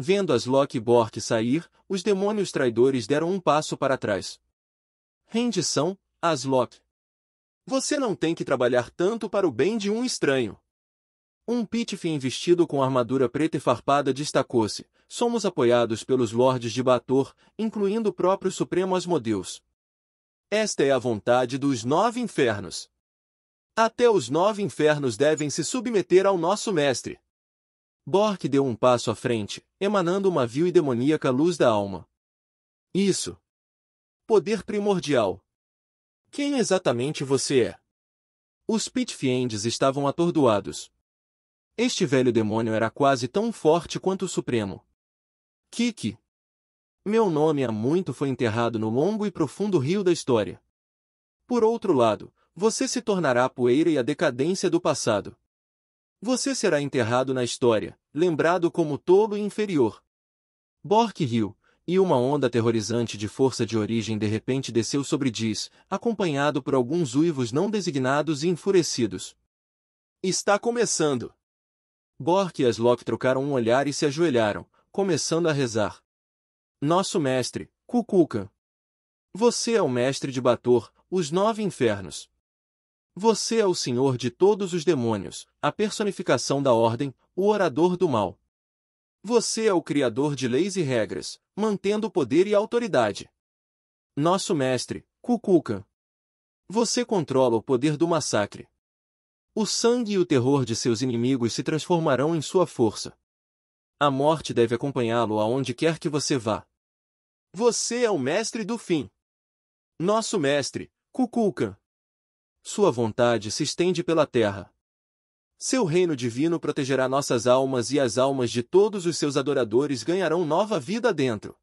Vendo Aslok e Bork sair, os demônios traidores deram um passo para trás. Rendição, Aslok. Você não tem que trabalhar tanto para o bem de um estranho. Um Pitfin vestido com armadura preta e farpada destacou-se. Somos apoiados pelos Lordes de Bator, incluindo o próprio Supremo Asmodeus. Esta é a vontade dos 9 infernos. Até os 9 infernos devem se submeter ao nosso mestre. Bork deu um passo à frente, emanando uma vil e demoníaca luz da alma. Isso. Poder primordial. Quem exatamente você é? Os Pitfiends estavam atordoados. Este velho demônio era quase tão forte quanto o Supremo. Kiki. Meu nome há muito foi enterrado no longo e profundo rio da história. Por outro lado, você se tornará a poeira e a decadência do passado. Você será enterrado na história, lembrado como tolo e inferior. Bork riu, e uma onda aterrorizante de força de origem de repente desceu sobre Diz, acompanhado por alguns uivos não designados e enfurecidos. Está começando! Bork e Aslok trocaram um olhar e se ajoelharam, começando a rezar. Nosso mestre, Kukulkan. Você é o mestre de Bator, os 9 infernos. Você é o senhor de todos os demônios, a personificação da ordem, o orador do mal. Você é o criador de leis e regras, mantendo o poder e a autoridade. Nosso mestre, Kukulkan. Você controla o poder do massacre. O sangue e o terror de seus inimigos se transformarão em sua força. A morte deve acompanhá-lo aonde quer que você vá. Você é o mestre do fim. Nosso mestre, Kukulkan. Sua vontade se estende pela terra. Seu reino divino protegerá nossas almas e as almas de todos os seus adoradores ganharão nova vida dentro.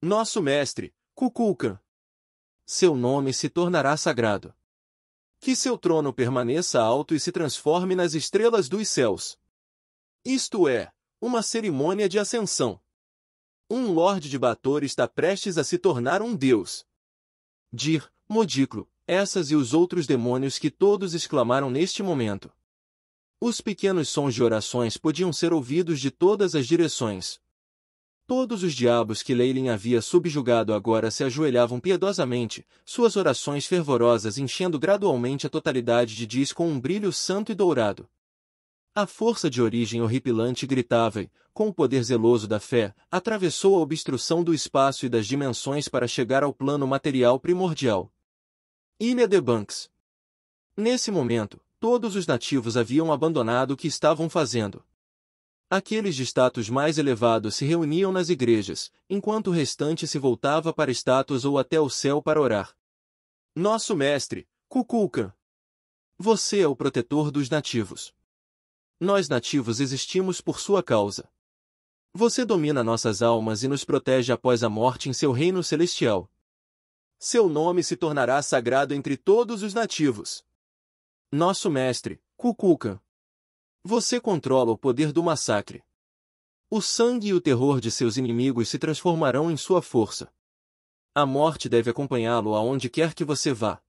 Nosso mestre, Kukulkan. Seu nome se tornará sagrado. Que seu trono permaneça alto e se transforme nas estrelas dos céus. Isto é, uma cerimônia de ascensão. Um Lorde de Bator está prestes a se tornar um deus. Dir, Modiclo, essas e os outros demônios que todos exclamaram neste momento. Os pequenos sons de orações podiam ser ouvidos de todas as direções. Todos os diabos que Leilin havia subjugado agora se ajoelhavam piedosamente, suas orações fervorosas enchendo gradualmente a totalidade de Diz com um brilho santo e dourado. A força de origem horripilante gritava e, com o poder zeloso da fé, atravessou a obstrução do espaço e das dimensões para chegar ao plano material primordial. Ilha de Banks. Nesse momento, todos os nativos haviam abandonado o que estavam fazendo. Aqueles de status mais elevado se reuniam nas igrejas, enquanto o restante se voltava para estátuas ou até o céu para orar. Nosso mestre, Kukulkan. Você é o protetor dos nativos. Nós nativos existimos por sua causa. Você domina nossas almas e nos protege após a morte em seu reino celestial. Seu nome se tornará sagrado entre todos os nativos. Nosso mestre, Kukulkan. Você controla o poder do massacre. O sangue e o terror de seus inimigos se transformarão em sua força. A morte deve acompanhá-lo aonde quer que você vá.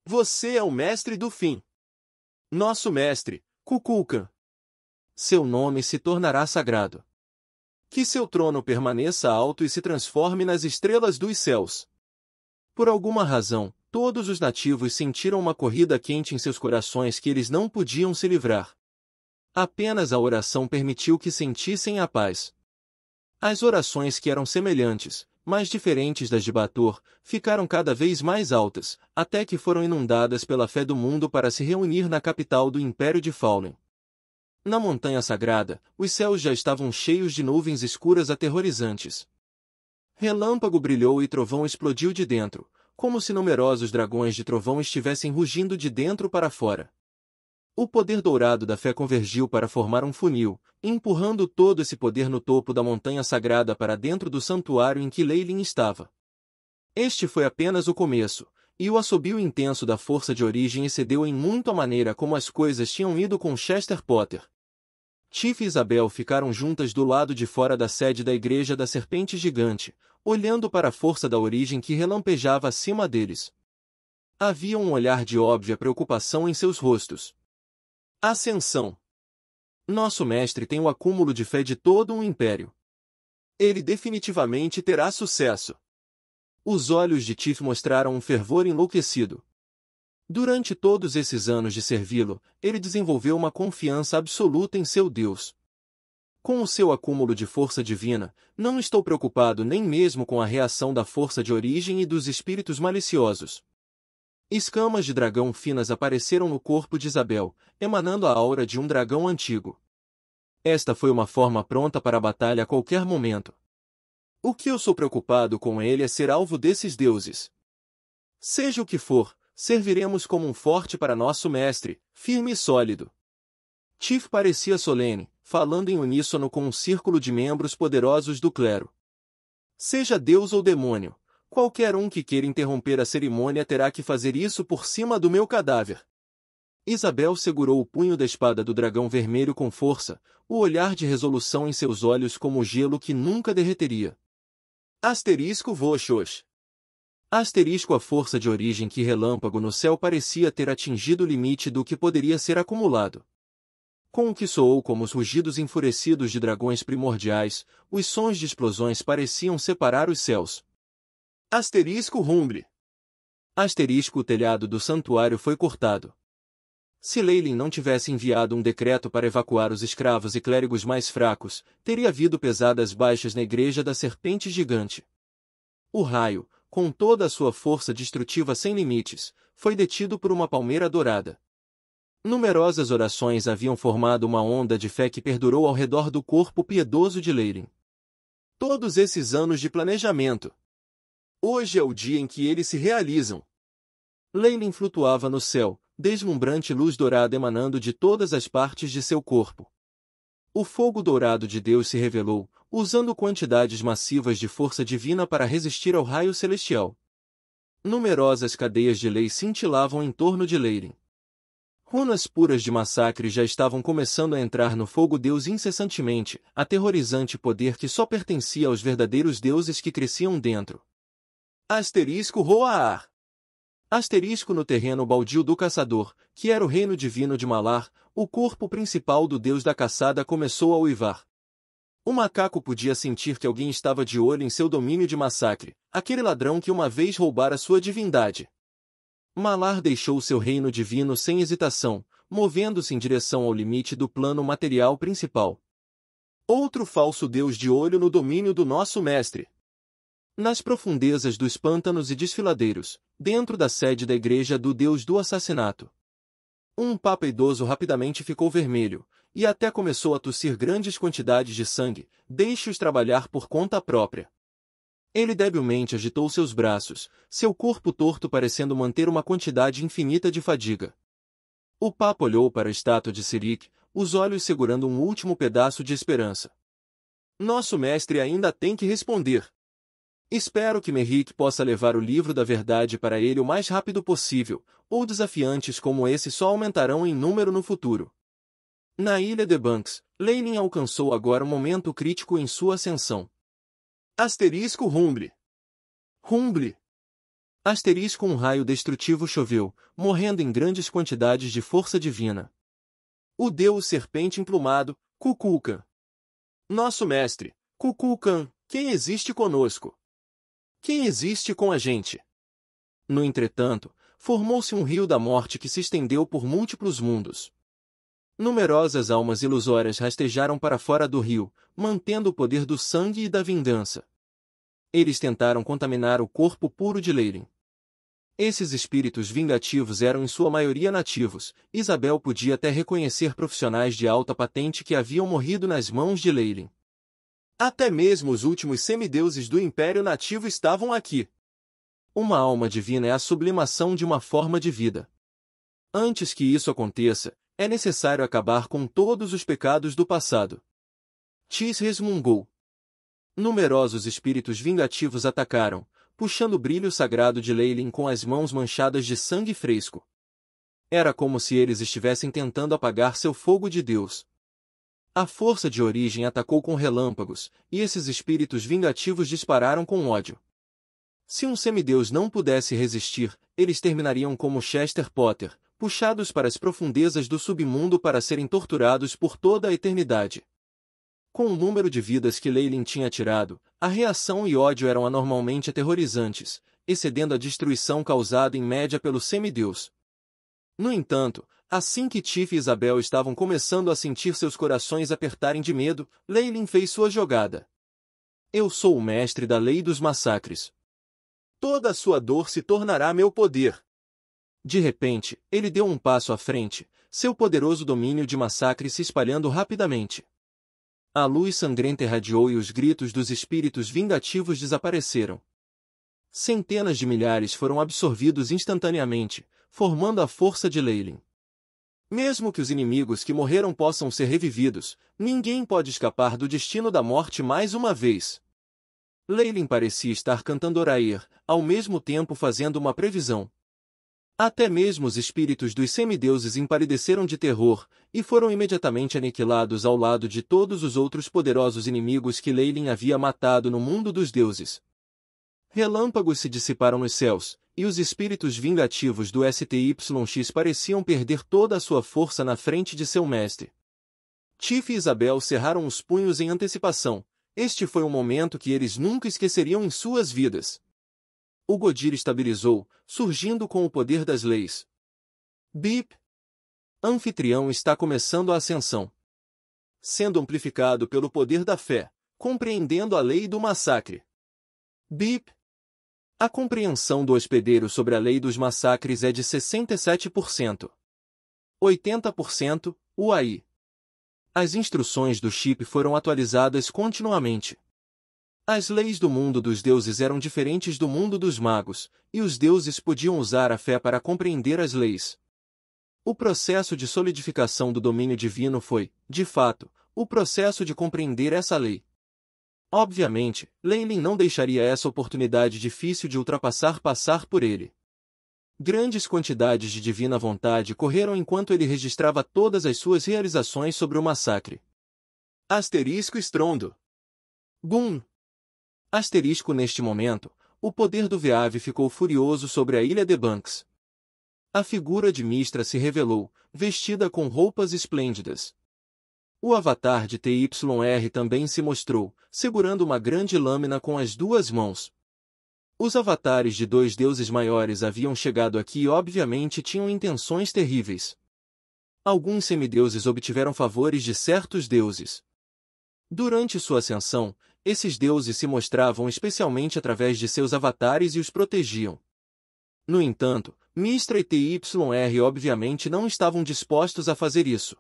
Você é o mestre do fim. Nosso mestre, Kukulkan. Seu nome se tornará sagrado. Que seu trono permaneça alto e se transforme nas estrelas dos céus. Por alguma razão, todos os nativos sentiram uma corrida quente em seus corações que eles não podiam se livrar. Apenas a oração permitiu que sentissem a paz. As orações que eram semelhantes, mas diferentes das de Bator, ficaram cada vez mais altas, até que foram inundadas pela fé do mundo para se reunir na capital do Império de Fallen. Na montanha sagrada, os céus já estavam cheios de nuvens escuras aterrorizantes. Relâmpago brilhou e trovão explodiu de dentro, como se numerosos dragões de trovão estivessem rugindo de dentro para fora. O poder dourado da fé convergiu para formar um funil, empurrando todo esse poder no topo da montanha sagrada para dentro do santuário em que Leilin estava. Este foi apenas o começo, e o assobio intenso da força de origem excedeu em muito a maneira como as coisas tinham ido com Chester Potter. Tiff e Isabel ficaram juntas do lado de fora da sede da Igreja da Serpente Gigante, olhando para a força da origem que relampejava acima deles. Havia um olhar de óbvia preocupação em seus rostos. Ascensão. Nosso mestre tem o acúmulo de fé de todo um império. Ele definitivamente terá sucesso. Os olhos de Tiff mostraram um fervor enlouquecido. Durante todos esses anos de servi-lo, ele desenvolveu uma confiança absoluta em seu Deus. Com o seu acúmulo de força divina, não estou preocupado nem mesmo com a reação da força de origem e dos espíritos maliciosos. Escamas de dragão finas apareceram no corpo de Isabel, emanando a aura de um dragão antigo. Esta foi uma forma pronta para a batalha a qualquer momento. O que eu sou preocupado com ele é ser alvo desses deuses. Seja o que for, serviremos como um forte para nosso mestre, firme e sólido. Tiff parecia solene, falando em uníssono com um círculo de membros poderosos do clero. Seja Deus ou demônio, qualquer um que queira interromper a cerimônia terá que fazer isso por cima do meu cadáver. Isabel segurou o punho da espada do dragão vermelho com força, o olhar de resolução em seus olhos como gelo que nunca derreteria. Asterisco Voxox. Asterisco a força de origem que relâmpago no céu parecia ter atingido o limite do que poderia ser acumulado. Com o que soou como os rugidos enfurecidos de dragões primordiais, os sons de explosões pareciam separar os céus. Asterisco Rumble. Asterisco o telhado do santuário foi cortado. Se Leylin não tivesse enviado um decreto para evacuar os escravos e clérigos mais fracos, teria havido pesadas baixas na igreja da serpente gigante. O raio, com toda a sua força destrutiva sem limites, foi detido por uma palmeira dourada. Numerosas orações haviam formado uma onda de fé que perdurou ao redor do corpo piedoso de Leylin. Todos esses anos de planejamento. Hoje é o dia em que eles se realizam. Leylin flutuava no céu, deslumbrante luz dourada emanando de todas as partes de seu corpo. O fogo dourado de Deus se revelou, usando quantidades massivas de força divina para resistir ao raio celestial. Numerosas cadeias de lei cintilavam em torno de Leylin. Runas puras de massacre já estavam começando a entrar no fogo Deus incessantemente, aterrorizante poder que só pertencia aos verdadeiros deuses que cresciam dentro. Asterisco Roaar. Asterisco no terreno baldio do caçador, que era o reino divino de Malar, o corpo principal do deus da caçada começou a uivar. O macaco podia sentir que alguém estava de olho em seu domínio de massacre, aquele ladrão que uma vez roubara sua divindade. Malar deixou seu reino divino sem hesitação, movendo-se em direção ao limite do plano material principal. Outro falso deus de olho no domínio do nosso mestre. Nas profundezas dos pântanos e desfiladeiros, dentro da sede da igreja do deus do assassinato. Um papa idoso rapidamente ficou vermelho, e até começou a tossir grandes quantidades de sangue, deixe-os trabalhar por conta própria. Ele debilmente agitou seus braços, seu corpo torto parecendo manter uma quantidade infinita de fadiga. O Papa olhou para a estátua de Sirik, os olhos segurando um último pedaço de esperança. Nosso mestre ainda tem que responder. Espero que Merrick possa levar o livro da verdade para ele o mais rápido possível, ou desafiantes como esse só aumentarão em número no futuro. Na ilha de Banks, Leylin alcançou agora um momento crítico em sua ascensão. Asterisco Rumble. Rumble. Asterisco um raio destrutivo choveu, morrendo em grandes quantidades de força divina. O deus serpente emplumado, Kukulkan. Nosso mestre, Kukulkan, quem existe conosco? Quem existe com a gente? No entretanto, formou-se um rio da morte que se estendeu por múltiplos mundos. Numerosas almas ilusórias rastejaram para fora do rio, mantendo o poder do sangue e da vingança. Eles tentaram contaminar o corpo puro de Leylin. Esses espíritos vingativos eram em sua maioria nativos. Isabel podia até reconhecer profissionais de alta patente que haviam morrido nas mãos de Leylin. Até mesmo os últimos semideuses do Império Nativo estavam aqui. Uma alma divina é a sublimação de uma forma de vida. Antes que isso aconteça, é necessário acabar com todos os pecados do passado. Tis resmungou. Numerosos espíritos vingativos atacaram, puxando o brilho sagrado de Leylin com as mãos manchadas de sangue fresco. Era como se eles estivessem tentando apagar seu fogo de Deus. A força de origem atacou com relâmpagos, e esses espíritos vingativos dispararam com ódio. Se um semideus não pudesse resistir, eles terminariam como Chester Potter, puxados para as profundezas do submundo para serem torturados por toda a eternidade. Com o número de vidas que Leyline tinha tirado, a reação e ódio eram anormalmente aterrorizantes, excedendo a destruição causada em média pelo semideus. No entanto, assim que Tiff e Isabel estavam começando a sentir seus corações apertarem de medo, Leyline fez sua jogada. Eu sou o mestre da lei dos massacres. Toda a sua dor se tornará meu poder. De repente, ele deu um passo à frente, seu poderoso domínio de massacre se espalhando rapidamente. A luz sangrenta irradiou e os gritos dos espíritos vingativos desapareceram. Centenas de milhares foram absorvidos instantaneamente, formando a força de Leyline. Mesmo que os inimigos que morreram possam ser revividos, ninguém pode escapar do destino da morte mais uma vez. Leyline parecia estar cantando Orair, ao mesmo tempo fazendo uma previsão. Até mesmo os espíritos dos semideuses empalideceram de terror, e foram imediatamente aniquilados ao lado de todos os outros poderosos inimigos que Leyline havia matado no mundo dos deuses. Relâmpagos se dissiparam nos céus, e os espíritos vingativos do STYX pareciam perder toda a sua força na frente de seu mestre. Tiff e Isabel cerraram os punhos em antecipação. Este foi um momento que eles nunca esqueceriam em suas vidas. O Godir estabilizou, surgindo com o poder das leis. Bip! Anfitrião está começando a ascensão. Sendo amplificado pelo poder da fé, compreendendo a lei do massacre. Bip! A compreensão do hospedeiro sobre a lei dos massacres é de 67%. 80%, UAI. As instruções do chip foram atualizadas continuamente. As leis do mundo dos deuses eram diferentes do mundo dos magos, e os deuses podiam usar a fé para compreender as leis. O processo de solidificação do domínio divino foi, de fato, o processo de compreender essa lei. Obviamente, Leyline não deixaria essa oportunidade difícil de ultrapassar passar por ele. Grandes quantidades de divina vontade correram enquanto ele registrava todas as suas realizações sobre o massacre. Asterisco estrondo. Bum! Asterisco neste momento, o poder do Veave ficou furioso sobre a ilha de Banks. A figura de Mistra se revelou, vestida com roupas esplêndidas. O avatar de TYR também se mostrou, segurando uma grande lâmina com as duas mãos. Os avatares de dois deuses maiores haviam chegado aqui e obviamente tinham intenções terríveis. Alguns semideuses obtiveram favores de certos deuses. Durante sua ascensão, esses deuses se mostravam especialmente através de seus avatares e os protegiam. No entanto, Mistra e TYR obviamente não estavam dispostos a fazer isso.